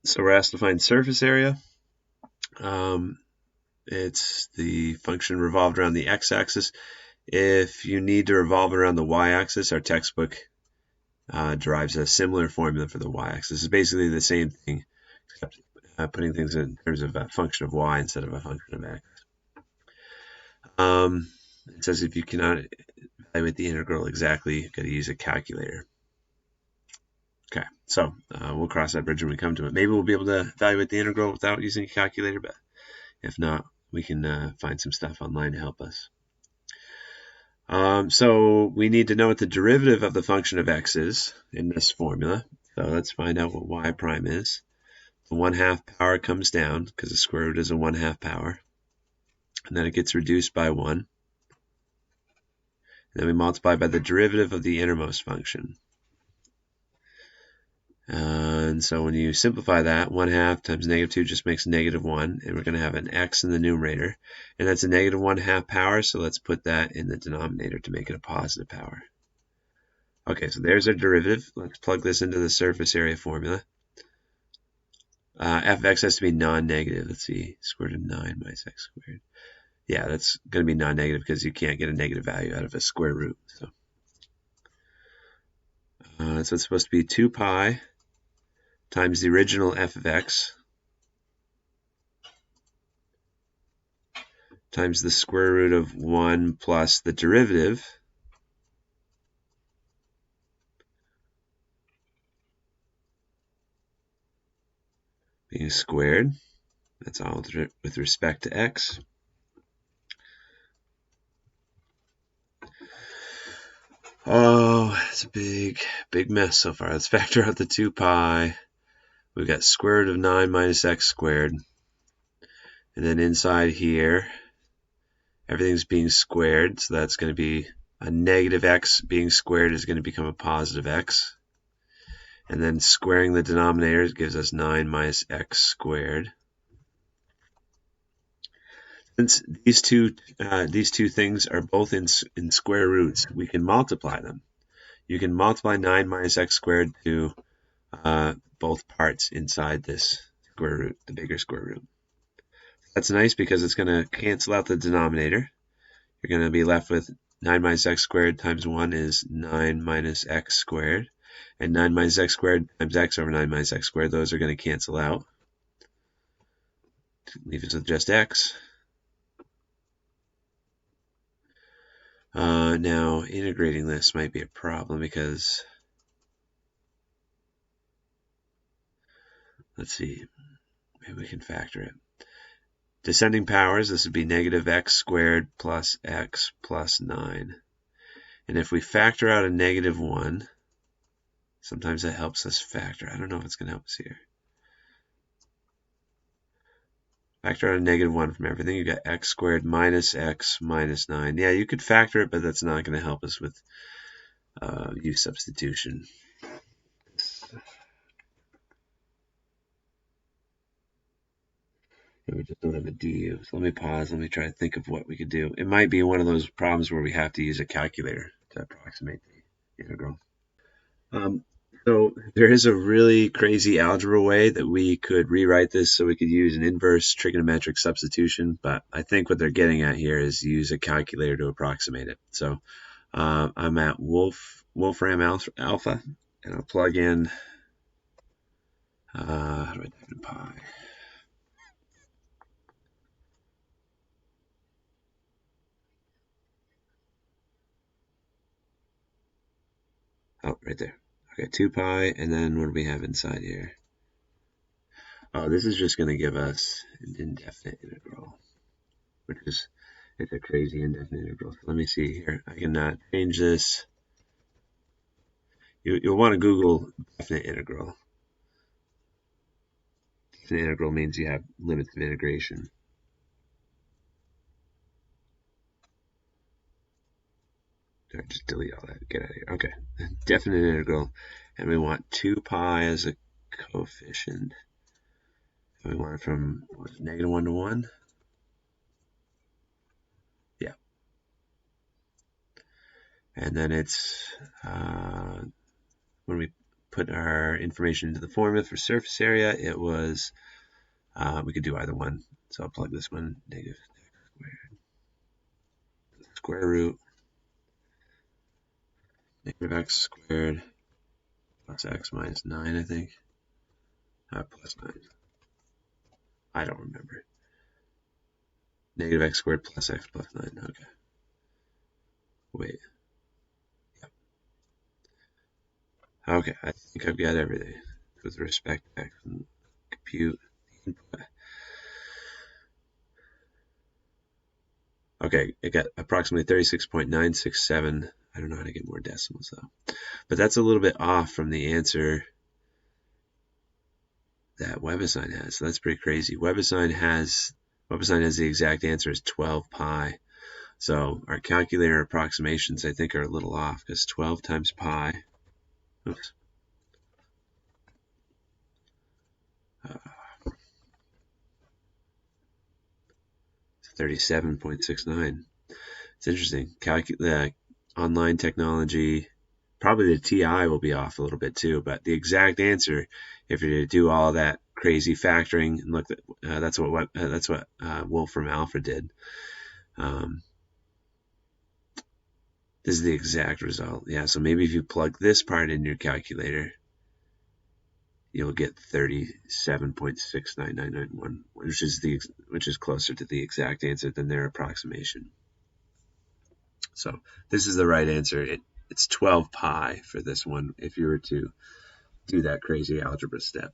So we're asked to find surface area. It's the function revolved around the x-axis. If you need to revolve around the y-axis, our textbook derives a similar formula for the y-axis. It's basically the same thing, except putting things in terms of a function of y instead of a function of x. It says if you cannot evaluate the integral exactly, you've got to use a calculator. Okay, so we'll cross that bridge when we come to it. Maybe we'll be able to evaluate the integral without using a calculator, but if not, we can find some stuff online to help us. So we need to know what the derivative of the function of x is in this formula. So let's find out what y prime is. The 1/2 power comes down because the square root is a 1/2 power. And then it gets reduced by 1. And then we multiply by the derivative of the innermost function. And so when you simplify that, 1/2 times -2 just makes -1, and we're going to have an x in the numerator. And that's a -1/2 power, so let's put that in the denominator to make it a positive power. Okay, so there's our derivative. Let's plug this into the surface area formula. F of x has to be non-negative. Let's see, square root of 9 minus x squared. Yeah, that's going to be non-negative because you can't get a negative value out of a square root. So it's supposed to be 2 pi times the original f of x times the square root of 1 plus the derivative being squared. That's all with respect to x. Oh, it's a big mess so far. Let's factor out the 2 pi. We've got square root of 9 minus x squared. And then inside here, everything's being squared. So that's going to be a negative x being squared is going to become a positive x. And then squaring the denominator gives us 9 minus x squared. Since these two things are both in square roots, we can multiply them. You can multiply 9 minus x squared to both parts inside this square root, the bigger square root. That's nice because it's going to cancel out the denominator. You're going to be left with 9 minus x squared times 1 is 9 minus x squared. And 9 minus x squared times x over 9 minus x squared, those are going to cancel out. Leave us with just x. Now, integrating this might be a problem because, let's see, maybe we can factor it. Descending powers, this would be negative x squared plus x plus 9. And if we factor out a -1, sometimes that helps us factor. I don't know if it's going to help us here. Factor out a -1 from everything. You got x squared minus x minus 9. Yeah, you could factor it, but that's not going to help us with u substitution. We just don't have a du. So let me pause. Let me try to think of what we could do. It might be one of those problems where we have to use a calculator to approximate the integral. So there is a really crazy algebra way that we could rewrite this so we could use an inverse trigonometric substitution, but I think what they're getting at here is use a calculator to approximate it. So I'm at Wolfram Alpha, and I'll plug in, how do I type in pi? Oh, right there. Okay, 2 pi, and then what do we have inside here? Oh, this is just going to give us an indefinite integral, which is, it's a crazy indefinite integral. So let me see here. I can change this. You'll want to Google definite integral. Definite integral means you have limits of integration. Just delete all that. Get out of here. Okay. Definite integral. And we want 2 pi as a coefficient. And we want it from -1 to 1. Yeah. And then it's when we put our information into the formula for surface area, it was, we could do either one. So I'll plug this one, negative square root negative x squared plus x minus 9, I think. Plus 9. I don't remember. Negative x squared plus x plus 9. Okay. Wait. Yep. Okay, I think I've got everything with respect to x and compute input. Okay, it got approximately 36.967. I don't know how to get more decimals though. But that's a little bit off from the answer that WebAssign has. So that's pretty crazy. WebAssign has the exact answer as 12 pi. So our calculator approximations, I think, are a little off because 12 times pi, oops, 37.69. It's interesting. The online technology, probably the TI will be off a little bit too, but the exact answer, if you're to do all that crazy factoring and look, that's what Wolfram Alpha did. This is the exact result. Yeah, so maybe if you plug this part in your calculator, you'll get 37.69991, which is closer to the exact answer than their approximation. So this is the right answer. It's 12 pi for this one if you were to do that crazy algebra step.